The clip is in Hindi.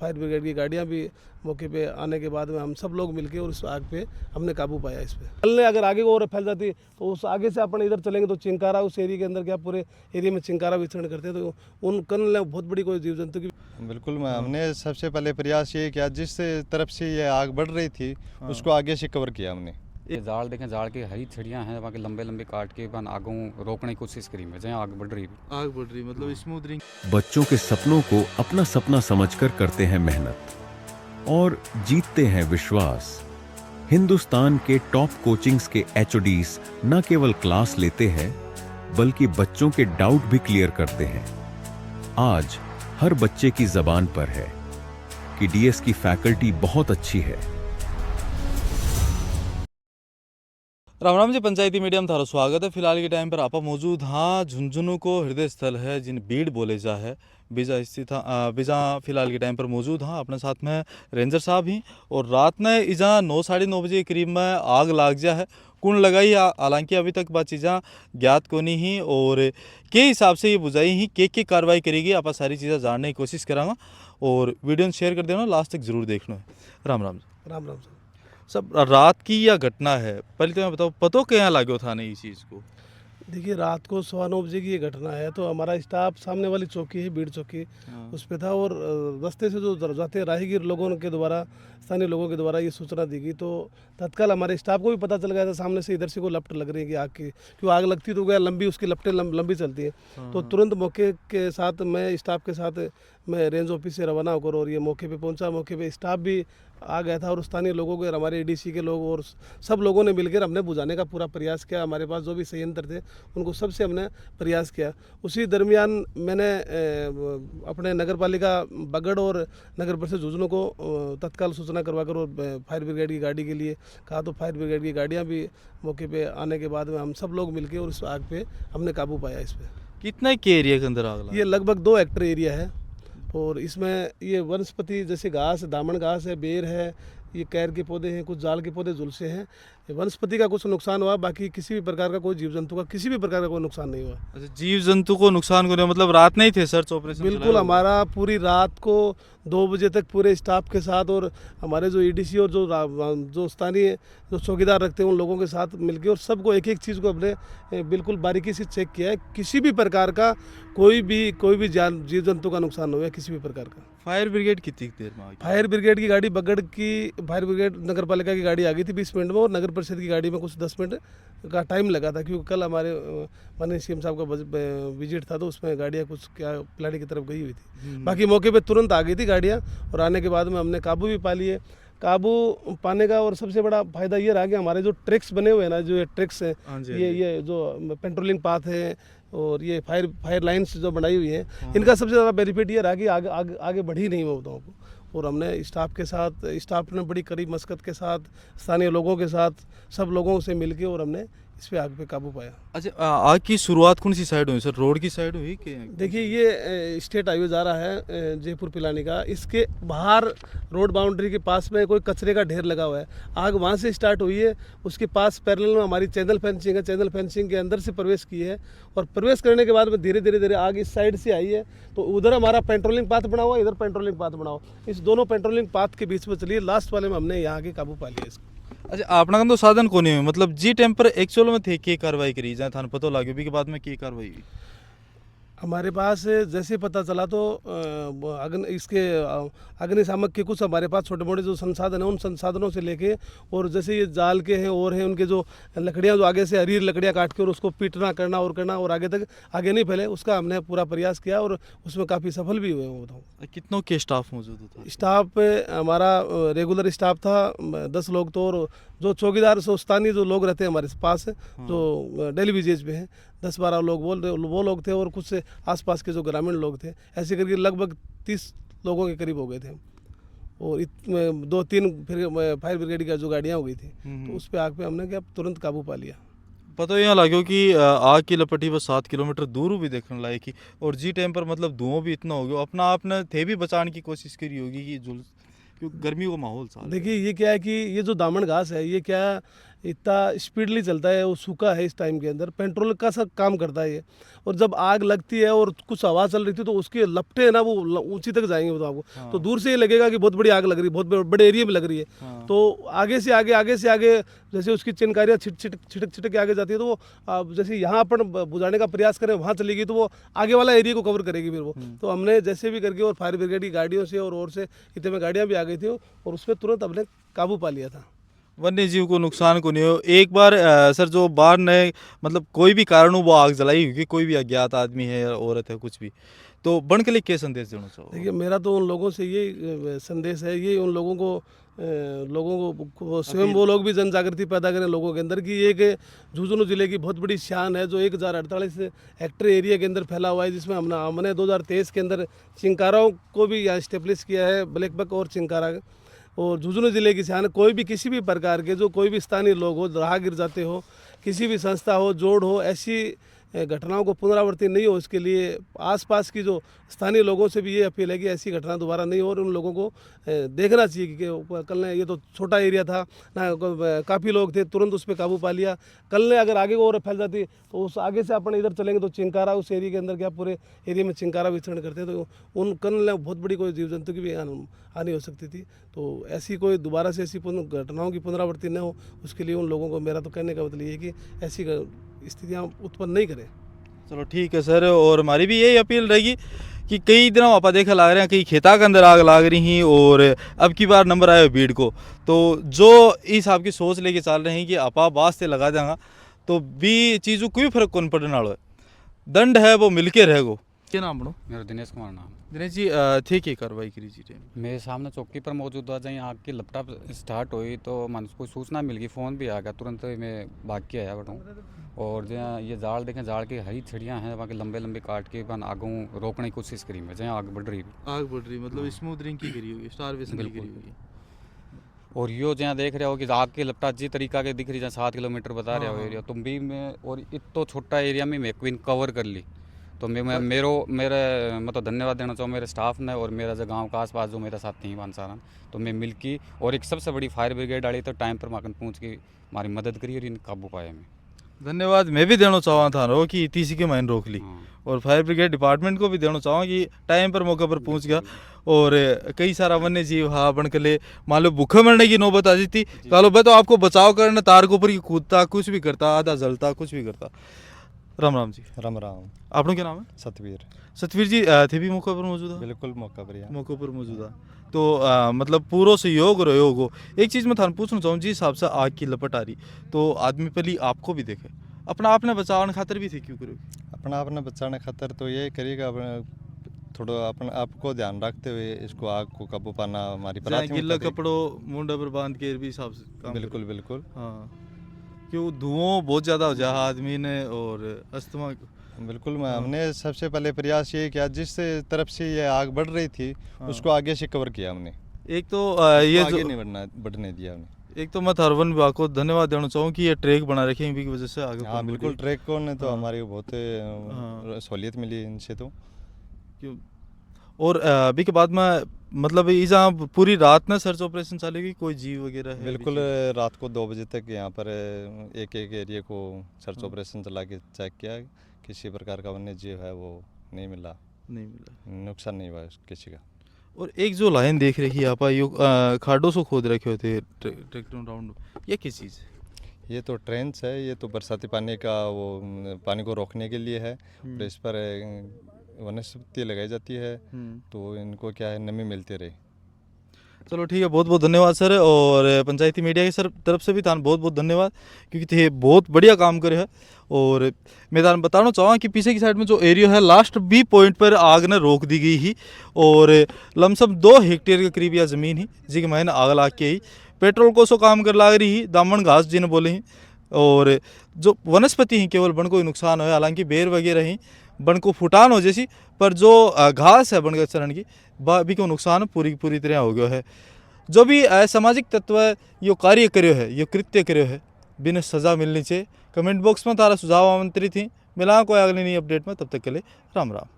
फायर ब्रिगेड की गाड़ियां भी मौके पे आने के बाद में हम सब लोग मिलके और इस आग पे हमने काबू पाया। इस पे चलने अगर आगे को और फैल जाती तो उस आगे से अपन इधर चलेंगे तो चिंकारा उस एरिया के अंदर क्या पूरे एरिया में चिंकारा विचरण करते हैं, तो उन कल बहुत बड़ी कोई जीव जंतु की। बिल्कुल, हमने सबसे पहले प्रयास ये किया जिस तरफ से ये आग बढ़ रही थी उसको आगे से कवर किया हमने। ये जाल देखें, जाल की हरी छड़ियाँ हैं, वहाँ के लंबे लंबे काट के बन आगों रोकने की कोशिश करी में जहाँ आग बढ़ रही मतलब स्मूथरिंग। बच्चों के सपनों को अपना सपना समझकर करते हैं मेहनत और जीतते हैं विश्वास। हिंदुस्तान के टॉप कोचिंग्स के एचओडीज न केवल क्लास लेते हैं बल्कि बच्चों के डाउट भी क्लियर करते हैं। आज हर बच्चे की जबान पर है कि डीएस की फैकल्टी बहुत अच्छी है। राम राम जी, पंचायती मीडिया में थारा स्वागत है। फिलहाल के टाइम पर आपा मौजूद हाँ झुंझुनू को हृदय स्थल है जिन बीड़ बोले जा है बीजा स्थित बीजा फिलहाल के टाइम पर मौजूद हाँ अपने साथ में रेंजर साहब ही। और रात में इजा 9 साढ़े 9 बजे के करीब में आग लाग जा है, कौन लगाई हालांकि अभी तक बात चीज़ा ज्ञात को नहीं ही और के हिसाब से ये बुझाई ही के कार्रवाई करेगी आप सारी चीज़ें जानने की कोशिश करांगा और वीडियो शेयर कर देना, लास्ट तक जरूर देखना है। राम राम जी। राम राम सब रात की यह घटना है, पहले तो मैं बताओ पतो क्या लागो था नहीं इस चीज़ को। देखिए रात को 9:15 बजे की ये घटना है, तो हमारा स्टाफ सामने वाली चौकी है बीड़ चौकी उस पे था और रास्ते से जो जाते राहगीर लोगों के द्वारा स्थानीय लोगों के द्वारा ये सूचना दी गई, तो तत्काल हमारे स्टाफ को भी पता चल गया था सामने से इधर से कोई लपट लग रही है कि आग की, क्यों आग लगती तो गया लंबी उसकी लपटें लंबी चलती है। तो तुरंत मौके के साथ मैं स्टाफ के साथ मैं रेंज ऑफिस से रवाना होकर और ये मौके पे पहुंचा। मौके पे स्टाफ भी आ गया था और स्थानीय लोगों के हमारे एडीसी के लोग और सब लोगों ने मिलकर हमने बुझाने का पूरा प्रयास किया। हमारे पास जो भी संयंत्र थे उनको सबसे हमने प्रयास किया। उसी दरमियान मैंने अपने नगर पालिका बगड़ और नगर परिषद झुंझुनू को तत्काल सूचना करवा कर और फायर ब्रिगेड की गाड़ी के लिए कहा, तो फायर ब्रिगेड की गाड़ियाँ भी मौके पे आने के बाद में हम सब लोग मिलकर और इस आग पे हमने काबू पाया। इस पर कितना के एरिया के अंदर आग लगा? ये लगभग 2 हेक्टेयर एरिया है और इसमें ये वनस्पति जैसे घास, दामन घास है, बेर है, ये कैर के पौधे हैं, कुछ जाल के पौधे, झुलसे हैं। वनस्पति का कुछ नुकसान हुआ, बाकी किसी भी प्रकार का कोई जीव जंतु का किसी भी प्रकार का कोई नुकसान नहीं हुआ। अच्छा, जीव जंतु को नुकसान को नहीं, मतलब रात नहीं थे सर्च ऑपरेशन? बिल्कुल, हमारा पूरी रात को 2 बजे तक पूरे स्टाफ के साथ और हमारे जो ईडीसी और जो स्थानीय जो चौकीदार रखते हैं उन लोगों के साथ मिलकर और सबको एक एक चीज़ को अपने बिल्कुल बारीकी से चेक किया है। किसी भी प्रकार का कोई भी जीव जंतु का नुकसान नहीं हुआ किसी भी प्रकार का। फायर ब्रिगेड कितनी देर में आ गई? फायर ब्रिगेड की गाड़ी बगड़ की फायर ब्रिगेड नगर पालिका की गाड़ी आ गई थी 20 मिनट में और नगर परिषद की गाड़ी में कुछ 10 मिनट का टाइम लगा था, क्योंकि कल हमारे माननीय सीएम साहब का विजिट था तो उसमें गाड़ियाँ कुछ क्या प्लाटी की तरफ गई हुई थी। बाकी मौके पे तुरंत आ गई थी गाड़ियाँ और आने के बाद में हमने काबू भी पा लिए। काबू पाने का और सबसे बड़ा फायदा ये रहा कि हमारे जो ट्रैक्स बने हुए हैं ना, जो ये ट्रैक्स हैं, ये जो पेट्रोलिंग पाथ है और ये फायर लाइन्स जो बनाई हुई हैं, इनका सबसे ज़्यादा बेनिफिट ये रहा कि आगे बढ़ी नहीं मैं बताऊँ आपको। और हमने स्टाफ ने बड़ी करीब मशक्कत के साथ स्थानीय लोगों के साथ सब लोगों से मिलके और हमने इस पे आग पे काबू पाया। अच्छा, आग की शुरुआत कौन सी साइड हुई सर? रोड की साइड हुई कि? देखिए ये स्टेट हाईवे जा रहा है जयपुर पिलानी का, इसके बाहर रोड बाउंड्री के पास में कोई कचरे का ढेर लगा हुआ है। आग वहाँ से स्टार्ट हुई है, उसके पास पैरेलल में हमारी चैनल फेंसिंग है, चैनल फेंसिंग के अंदर से प्रवेश की है और प्रवेश करने के बाद में धीरे धीरे आग इस साइड से आई है। तो उधर हमारा पेट्रोलिंग पाथ बना हुआ, इधर पेट्रोलिंग पाथ बना हुआ, इस दोनों पेट्रोलिंग पाथ के बीच में चलिए लास्ट वाले में हमने यहाँ के काबू पा लिया इसको। अच्छा, आपना तो साधन को नहीं हुई, मतलब जी टाइम पर एक्चुअल में थे के कार्रवाई करी जाए थाने पता लगे भी के बाद में की कार्रवाई हुई? हमारे पास जैसे पता चला तो अग्निशामक के कुछ हमारे पास छोटे मोटे जो संसाधन हैं उन संसाधनों से लेके और जैसे ये जाल के हैं और हैं उनके जो लकड़ियां जो आगे से हरीर लकड़ियां काट के और उसको पीटना करना और आगे तक आगे नहीं फैले, उसका हमने पूरा प्रयास किया और उसमें काफ़ी सफल भी हुए। वो बताऊँ कितनों के स्टाफ मौजूद था? स्टाफ हमारा रेगुलर स्टाफ था 10 लोग तो, और जो चौकीदार स्थानीय जो लोग रहते हैं हमारे पास जो डेली बेसिस पे हैं 10-12 लोग वो लोग थे और कुछ आसपास के जो ग्रामीण लोग थे, ऐसे करके लगभग 30 लोगों के करीब हो गए थे। और 2-3 फिर फायर ब्रिगेड का जो गाड़ियाँ हो गई थी तो उस पर आग पे हमने क्या तुरंत काबू पा लिया। पता यहाँ लगे कि आग की लपटी बस 7 किलोमीटर दूर भी देखने लायक ही और जी टाइम पर मतलब धुआं भी इतना हो गया, अपना आपने थे भी बचाने की कोशिश करी होगी कि क्योंकि गर्मी का माहौल था। देखिए ये क्या है कि ये जो दामन घास है ये क्या इतना स्पीडली चलता है, वो सूखा है इस टाइम के अंदर, पेट्रोल का सा काम करता है ये। और जब आग लगती है और कुछ हवा चल रही थी तो उसके लपटे ना वो ऊंची तक जाएंगे, तो आपको तो दूर से ये लगेगा कि बहुत बड़ी आग लग रही है, बहुत बड़े एरिया में लग रही है। तो आगे से आगे जैसे उसकी चिनकारियाँ छिटक के आगे जाती है, तो वो जैसे यहाँ अपन बुझाने का प्रयास करें वहाँ चलेगी तो वो आगे वाला एरिया को कवर करेगी फिर वो। तो हमने जैसे भी करके और फायर ब्रिगेड की गाड़ियों से और से इतने में गाड़ियाँ भी आ गई थी और उस पर तुरंत हमने काबू पा लिया था। वन्य जीव को नुकसान को नहीं हो। एक बार सर जो बाहर ने मतलब कोई भी कारण हो वो आग जलाई होगी, कोई भी अज्ञात आदमी है या औरत है कुछ भी, तो बन के लिए क्या संदेश देना चाहो? देखिए, मेरा तो उन लोगों से ये संदेश है, ये उन लोगों को स्वयं वो लोग भी जन जागृति पैदा करें लोगों के अंदर कि ये कि झुंझुनू जिले की बहुत बड़ी शान है जो 1048 हेक्टेयर एरिया के अंदर फैला हुआ है, जिसमें हमने 2023 के अंदर चिंकाराओं को भी यहाँ स्टेब्लिश किया है, ब्लैक बक और चिंकारा। और झुंझुनू जिले की शान, कोई भी किसी भी प्रकार के जो कोई भी स्थानीय लोग हो, राह गिर जाते हो, किसी भी संस्था हो, जोड़ हो, ऐसी घटनाओं को पुनरावृत्ति नहीं हो, इसके लिए आसपास की जो स्थानीय लोगों से भी ये अपील है कि ऐसी घटना दोबारा नहीं हो। और उन लोगों को देखना चाहिए कि कल ने ये तो छोटा एरिया था ना, काफ़ी लोग थे, तुरंत उस पर काबू पा लिया। कल ने अगर आगे को और फैल जाती तो उस आगे से अपन इधर चलेंगे तो चिंकारा उस एरिया के अंदर, क्या पूरे एरिया में चिंकारा विचरण करते हैं, तो उन कल ने बहुत बड़ी कोई जीव जंतु की भी हानि हो सकती थी। तो ऐसी कोई दोबारा से ऐसी घटनाओं की पुनरावृत्ति न हो, उसके लिए उन लोगों को मेरा तो कहने का मतलब ये है कि ऐसी स्थितियाँ उत्पन्न नहीं करें। चलो ठीक है सर, और हमारी भी यही अपील रहेगी कि कई दिनों आप देखा लग रहे हैं कई खेता के अंदर आग लाग रही हैं और अब की बार नंबर आया भीड़ को, तो जो इस आपकी सोच लेके चल रहे हैं कि आपा वास्ते लगा देंगा तो भी चीज़ों कोई फर्क कौन पड़ने वाला है, दंड है वो मिलके रहेगो। क्या नाम बनो? मेरा दिनेश कुमार नाम। दिनेश जी थे की कार्रवाई करी जी? मेरे सामने चौकी पर मौजूद था, जहाँ आग की लपटा स्टार्ट हुई तो मन को सूचना मिल गई, फ़ोन भी आ गया, तुरंत मैं भाग के आया बटाऊँ। और जहाँ ये जाल देखें, जाल की हरी छड़ियाँ हैं वहाँ के लंबे लंबे काट के बन आगों रोकने की कोशिश करी मैं, जहाँ आग बढ़ रही। आग बढ़ रही मतलब स्मूथरिंग की करी होगी, स्टारवेशन की करी होगी। और यो जहाँ देख रहे हो कि आग की लपटा जी तरीका के दिख रही, जहाँ 7 किलोमीटर बता रहे हो एरिया, तुम भी में और इतो छोटा एरिया में मैं क्वीन कवर कर ली। तो मेरे मतलब धन्यवाद देना चाहूँ मेरे स्टाफ ने और मेरा जो गांव का आसपास जो मेरा साथी हैं बांसारान, तो मैं मिल की और एक सबसे बड़ी फायर ब्रिगेड आई तो टाइम पर माकन पहुँच के हमारी मदद करी और इन काबू पाया मैं। धन्यवाद मैं भी देना चाहूँ था रो कि तीसरी के माइन रोक ली, और फायर ब्रिगेड डिपार्टमेंट को भी देना चाहूँ कि टाइम पर मौके पर पहुँच गया। और कई सारा वन्य जीव हाँ बन के ले मान लो भूखे मरने की नौबत आ जाती, कालो भाई तो आपको बचाव करना, तार के ऊपर ही कूदता, कुछ भी करता, आधा जलता, कुछ भी करता। राम राम जी। राम राम। आपका क्या नाम है? सतवीर। सतवीर जी थे भी मौके पर मौजूद है? बिल्कुल मौका पर मौके पर मौजूद है, तो मतलब पूरा सहयोग और योग हो। एक चीज़ मैं थान पूछना चाहूँ जी, हिसाब से आग की लपट आ रही तो आदमी पहले आपको भी देखे, अपना आपने बचाने खातर भी थे क्यों करो? अपना आपने बचाने खातर तो ये करेगा, थोड़ा अपन आपको ध्यान रखते हुए इसको आग को काबू पाना हमारी गिल्ला कपड़ों मुंडा पर बांध के भी हिसाब से बिल्कुल बिल्कुल हाँ, क्यों धुआं बहुत ज़्यादा हो जाए आदमी ने और अस्थमा। बिल्कुल हमने सबसे पहले प्रयास ये किया, जिस तरफ से ये आग बढ़ रही थी उसको आगे से कवर किया हमने। एक तो ये आगे नहीं बढ़ने दिया हमने। एक तो मैं वन विभाग को धन्यवाद देना चाहूँ कि ये ट्रैक बना रखे हैं, इनकी वजह से आगे। हाँ बिल्कुल, ट्रैक को ने तो हमारी बहुत सहूलियत मिली इनसे तो। क्यों और अभी के बाद में मतलब यहाँ पूरी रात में सर्च ऑपरेशन चलेगी, कोई जीव वगैरह है? बिल्कुल, रात को 2 बजे तक यहाँ पर एक एरिया को सर्च ऑपरेशन चला के चेक किया, किसी प्रकार का वन्य जीव है वो नहीं मिला, नुकसान नहीं हुआ किसी का। और एक जो लाइन देख रही है आप यो खाडों से खोद रखे होते ट्रैक्टर राउंड, ये किस चीज़ है? ये तो ट्रेंच है, ये तो बरसाती पानी का वो पानी को रोकने के लिए है, और इस पर वनस्पति लगाई जाती है तो इनको क्या है नमी मिलती रहे। चलो ठीक है, बहुत बहुत धन्यवाद सर, और पंचायती मीडिया की सर तरफ से भी थान बहुत बहुत धन्यवाद, क्योंकि थे बहुत बढ़िया काम करे है। और मैं थान बताना चाहूँगा कि पीछे की साइड में जो एरिया है लास्ट बी पॉइंट पर आग ने रोक दी गई ही, और लमसम 2 हेक्टेयर के करीब यह ज़मीन ही जी के मैंने आग लाग के ही पेट्रोल को सो काम कर लाग रही ही, दामन घास जिन्हें बोले ही, और जो वनस्पति ही केवल बन को ही नुकसान हो, हालांकि बेर वगैरह ही बन को फुटान हो जैसी, पर जो घास है बन के चरण की भी को नुकसान पूरी तरह हो गया है। जो भी सामाजिक तत्व यो कार्य करो है, यो कृत्य करो है, बिना सज़ा मिलनी चाहिए। कमेंट बॉक्स में तारा सुझाव आमंत्रित थी। मिला कोई अगली नई अपडेट में, तब तक के लिए राम राम।